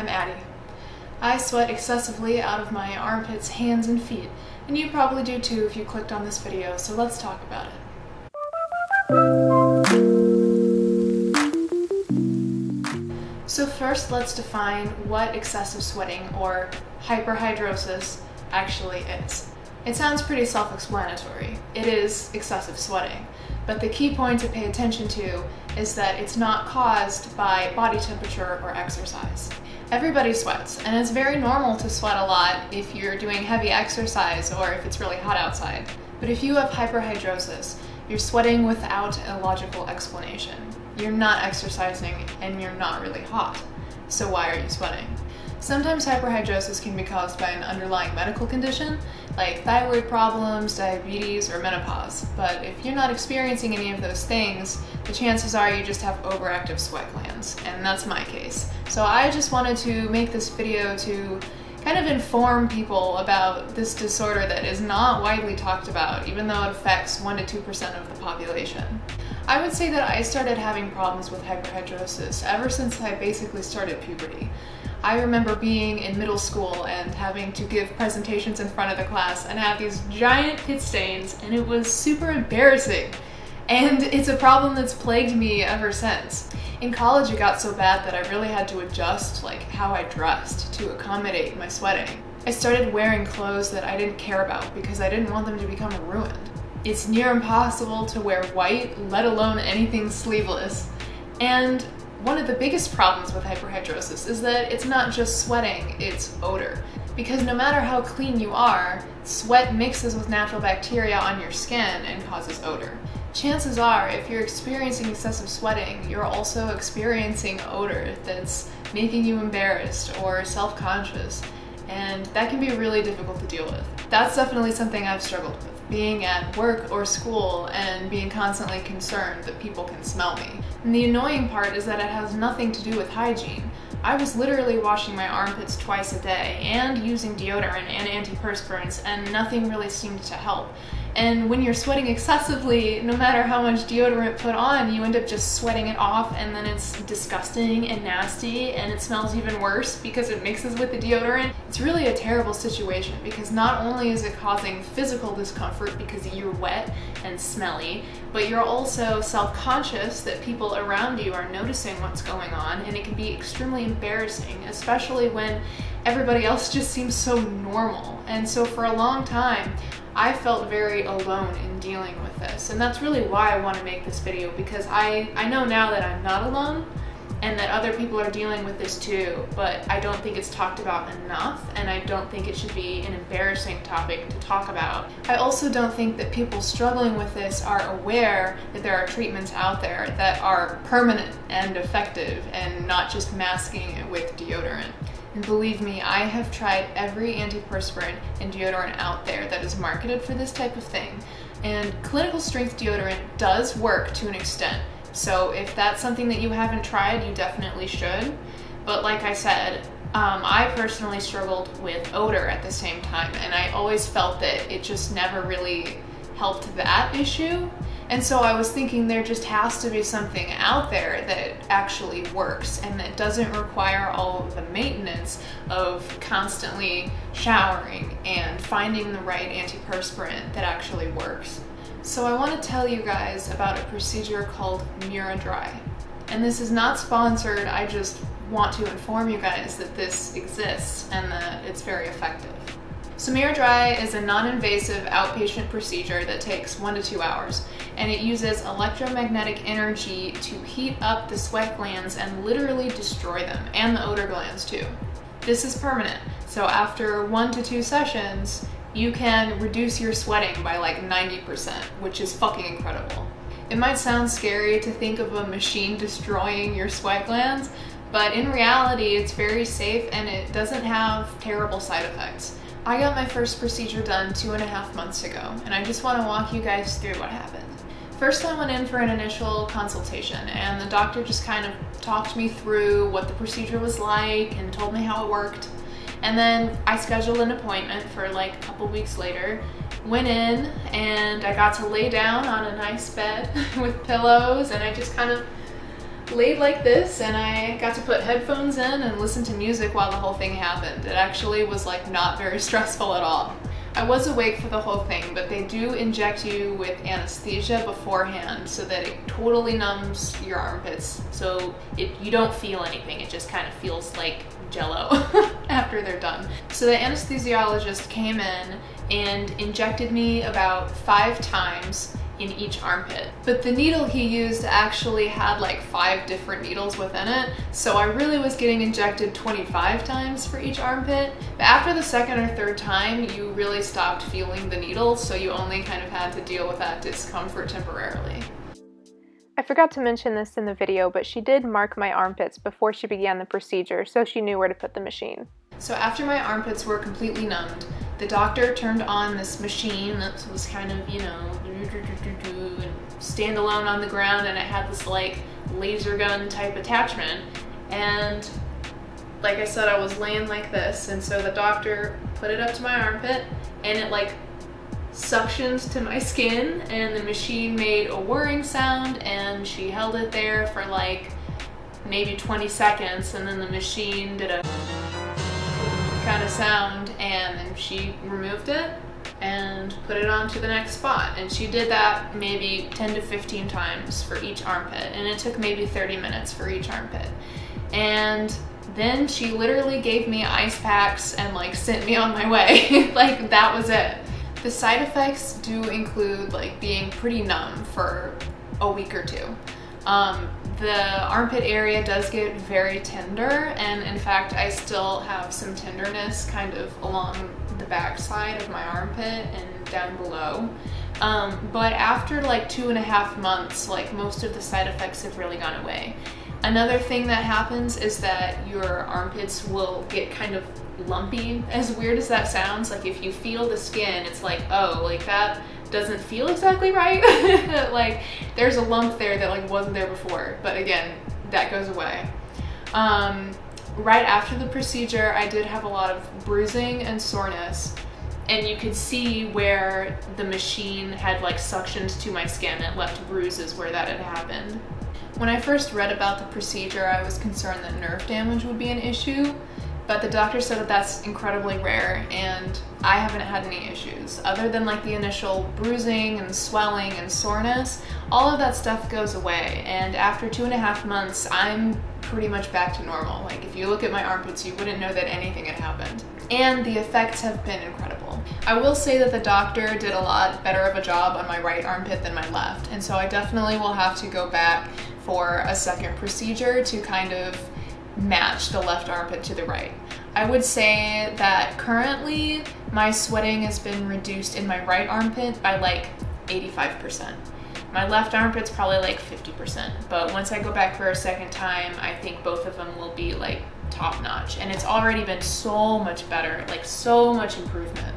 I'm Addie. I sweat excessively out of my armpits, hands, and feet, and you probably do too if you clicked on this video, so let's talk about it. So first, let's define what excessive sweating, or hyperhidrosis, actually is. It sounds pretty self-explanatory. It is excessive sweating, but the key point to pay attention to is that it's not caused by body temperature or exercise. Everybody sweats, and it's very normal to sweat a lot if you're doing heavy exercise or if it's really hot outside. But if you have hyperhidrosis, you're sweating without a logical explanation. You're not exercising and you're not really hot. So why are you sweating? Sometimes hyperhidrosis can be caused by an underlying medical condition, like thyroid problems, diabetes, or menopause. But if you're not experiencing any of those things, the chances are you just have overactive sweat glands, and that's my case. So I just wanted to make this video to kind of inform people about this disorder that is not widely talked about, even though it affects 1% to 2% of the population. I would say that I started having problems with hyperhidrosis ever since I basically started puberty. I remember being in middle school and having to give presentations in front of the class and have these giant pit stains, and it was super embarrassing. And it's a problem that's plagued me ever since. In college it got so bad that I really had to adjust how I dressed to accommodate my sweating. I started wearing clothes that I didn't care about because I didn't want them to become ruined. It's near impossible to wear white, let alone anything sleeveless. And one of the biggest problems with hyperhidrosis is that it's not just sweating, it's odor. Because no matter how clean you are, sweat mixes with natural bacteria on your skin and causes odor. Chances are, if you're experiencing excessive sweating, you're also experiencing odor that's making you embarrassed or self-conscious, and that can be really difficult to deal with. That's definitely something I've struggled with, being at work or school and being constantly concerned that people can smell me. And the annoying part is that it has nothing to do with hygiene. I was literally washing my armpits twice a day and using deodorant and antiperspirants, and nothing really seemed to help. And when you're sweating excessively, no matter how much deodorant put on, you end up just sweating it off, and then it's disgusting and nasty, and it smells even worse because it mixes with the deodorant. It's really a terrible situation because not only is it causing physical discomfort because you're wet and smelly, but you're also self-conscious that people around you are noticing what's going on, and it can be extremely embarrassing, especially when everybody else just seems so normal. And so for a long time, I felt very alone in dealing with this, and that's really why I want to make this video, because I know now that I'm not alone and that other people are dealing with this too, but I don't think it's talked about enough, and I don't think it should be an embarrassing topic to talk about. I also don't think that people struggling with this are aware that there are treatments out there that are permanent and effective and not just masking it with deodorant. And believe me, I have tried every antiperspirant and deodorant out there that is marketed for this type of thing. And clinical strength deodorant does work to an extent. So if that's something that you haven't tried, you definitely should. But like I said, I personally struggled with odor at the same time, and I always felt that it just never really helped that issue. And so I was thinking there just has to be something out there that actually works and that doesn't require all of the maintenance of constantly showering and finding the right antiperspirant that actually works. So I want to tell you guys about a procedure called MiraDry. And this is not sponsored, I just want to inform you guys that this exists and that it's very effective. So MiraDry is a non-invasive outpatient procedure that takes 1 to 2 hours, and it uses electromagnetic energy to heat up the sweat glands and literally destroy them, and the odor glands too. This is permanent, so after 1 to 2 sessions, you can reduce your sweating by 90%, which is fucking incredible. It might sound scary to think of a machine destroying your sweat glands, but in reality, it's very safe and it doesn't have terrible side effects. I got my first procedure done 2.5 months ago, and I just want to walk you guys through what happened. First, I went in for an initial consultation, and the doctor just kind of talked me through what the procedure was like and told me how it worked. And then I scheduled an appointment for a couple weeks later, went in, and I got to lay down on a nice bed with pillows, and I just kind of laid like this, and I got to put headphones in and listen to music while the whole thing happened. It actually was like not very stressful at all. I was awake for the whole thing, but they do inject you with anesthesia beforehand so that it totally numbs your armpits. So you don't feel anything, it just kind of feels like jello after they're done. So the anesthesiologist came in and injected me about 5 times in each armpit. But the needle he used actually had like 5 different needles within it, so I really was getting injected 25 times for each armpit. But after the second or third time, you really stopped feeling the needle, so you only kind of had to deal with that discomfort temporarily. I forgot to mention this in the video, but she did mark my armpits before she began the procedure, so she knew where to put the machine. So after my armpits were completely numbed, the doctor turned on this machine that was kind of, you know, and stand alone on the ground, and it had this like laser gun type attachment. And like I said, I was laying like this, and so the doctor put it up to my armpit, and it like suctioned to my skin, and the machine made a whirring sound, and she held it there for like maybe 20 seconds, and then the machine did a kind of sound, and then she removed it and put it onto the next spot. And she did that maybe 10 to 15 times for each armpit, and it took maybe 30 minutes for each armpit. And then she literally gave me ice packs and like sent me on my way. Like that was it. The side effects do include like being pretty numb for a week or 2. The armpit area does get very tender, and in fact I still have some tenderness kind of along the back side of my armpit and down below. But after like 2.5 months, like most of the side effects have really gone away. Another thing that happens is that your armpits will get kind of lumpy. As weird as that sounds, like if you feel the skin, it's like, oh, like that doesn't feel exactly right. Like there's a lump there that like wasn't there before, but again, that goes away. Right after the procedure, I did have a lot of bruising and soreness, and you could see where the machine had like suctioned to my skin. It left bruises where that had happened. When I first read about the procedure, I was concerned that nerve damage would be an issue, but the doctor said that that's incredibly rare, and I haven't had any issues. Other than like the initial bruising and swelling and soreness, all of that stuff goes away, and after 2.5 months, I'm pretty much back to normal. Like if you look at my armpits, you wouldn't know that anything had happened. And the effects have been incredible. I will say that the doctor did a lot better of a job on my right armpit than my left, and so I definitely will have to go back for a second procedure to kind of match the left armpit to the right. I would say that currently my sweating has been reduced in my right armpit by like 85%. My left armpit's probably like 50%, but once I go back for a second time, I think both of them will be like top notch. And it's already been so much better, like so much improvement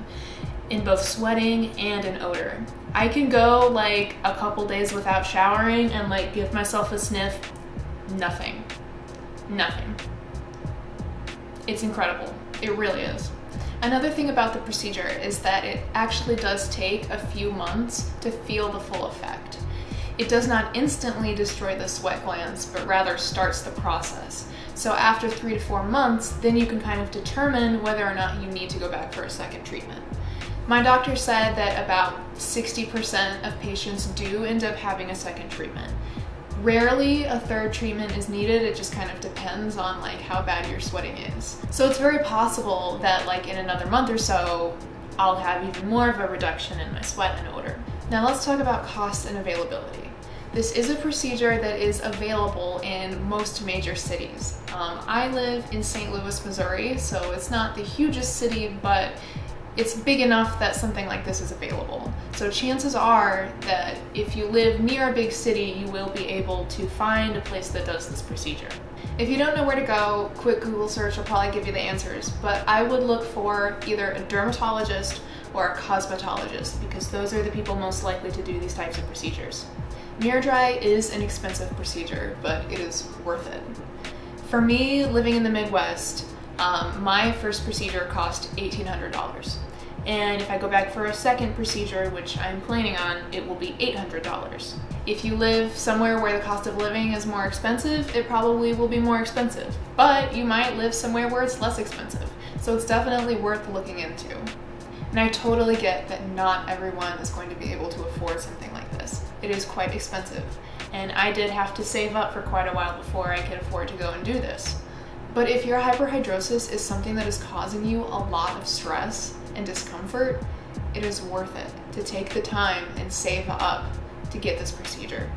in both sweating and in odor. I can go like a couple days without showering and like give myself a sniff, nothing. It's incredible. It really is. Another thing about the procedure is that it actually does take a few months to feel the full effect. It does not instantly destroy the sweat glands, but rather starts the process. So after 3 to 4 months, then you can kind of determine whether or not you need to go back for a second treatment. My doctor said that about 60% of patients do end up having a second treatment. Rarely a third treatment is needed. It just kind of depends on like how bad your sweating is. So it's very possible that like in another month or so, I'll have even more of a reduction in my sweat and odor. Now let's talk about cost and availability. This is a procedure that is available in most major cities. I live in St. Louis, Missouri, so it's not the hugest city, but it's big enough that something like this is available. So chances are that if you live near a big city, you will be able to find a place that does this procedure. If you don't know where to go, quick Google search will probably give you the answers, but I would look for either a dermatologist or a cosmetologist, because those are the people most likely to do these types of procedures. MiraDry is an expensive procedure, but it is worth it. For me, living in the Midwest, my first procedure cost $1,800. And if I go back for a second procedure, which I'm planning on, it will be $800. If you live somewhere where the cost of living is more expensive, it probably will be more expensive. But you might live somewhere where it's less expensive. So it's definitely worth looking into. And I totally get that not everyone is going to be able to afford something like this. It is quite expensive. And I did have to save up for quite a while before I could afford to go and do this. But if your hyperhidrosis is something that is causing you a lot of stress and discomfort, it is worth it to take the time and save up to get this procedure.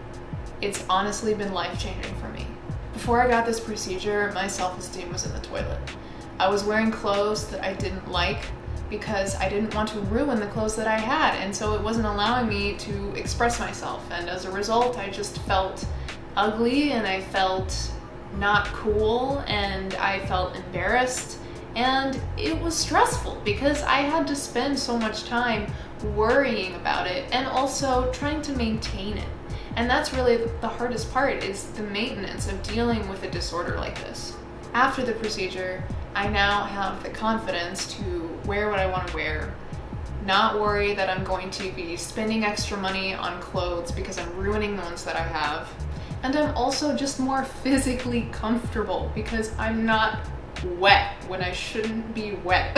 It's honestly been life-changing for me. Before I got this procedure, my self-esteem was in the toilet. I was wearing clothes that I didn't like because I didn't want to ruin the clothes that I had, and so it wasn't allowing me to express myself, and as a result I just felt ugly and I felt not cool and I felt embarrassed, and it was stressful because I had to spend so much time worrying about it and also trying to maintain it. And that's really the hardest part, is the maintenance of dealing with a disorder like this. After the procedure, I now have the confidence to wear what I want to wear, not worry that I'm going to be spending extra money on clothes because I'm ruining the ones that I have. And I'm also just more physically comfortable because I'm not wet when I shouldn't be wet.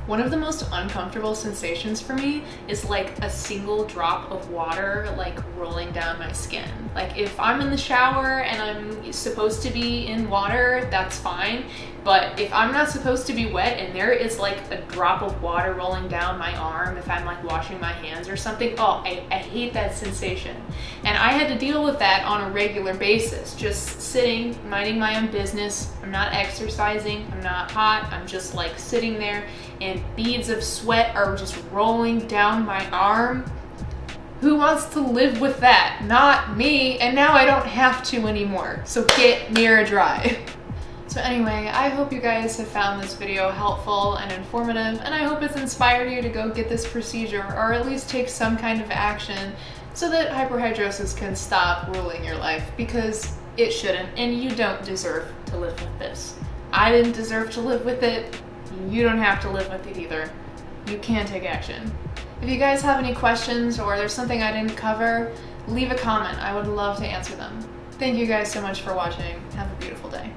One of the most uncomfortable sensations for me is like a single drop of water like rolling down my skin. Like if I'm in the shower and I'm supposed to be in water, that's fine. But if I'm not supposed to be wet and there is like a drop of water rolling down my arm, if I'm like washing my hands or something, oh, I hate that sensation. And I had to deal with that on a regular basis, just sitting, minding my own business. I'm not exercising, I'm not hot, I'm just like sitting there and beads of sweat are just rolling down my arm. Who wants to live with that? Not me, and now I don't have to anymore. So get MiraDry. So anyway, I hope you guys have found this video helpful and informative, and I hope it's inspired you to go get this procedure or at least take some kind of action so that hyperhidrosis can stop ruling your life, because it shouldn't, and you don't deserve to live with this. I didn't deserve to live with it. You don't have to live with it either. You can take action. If you guys have any questions or there's something I didn't cover, leave a comment. I would love to answer them. Thank you guys so much for watching. Have a beautiful day.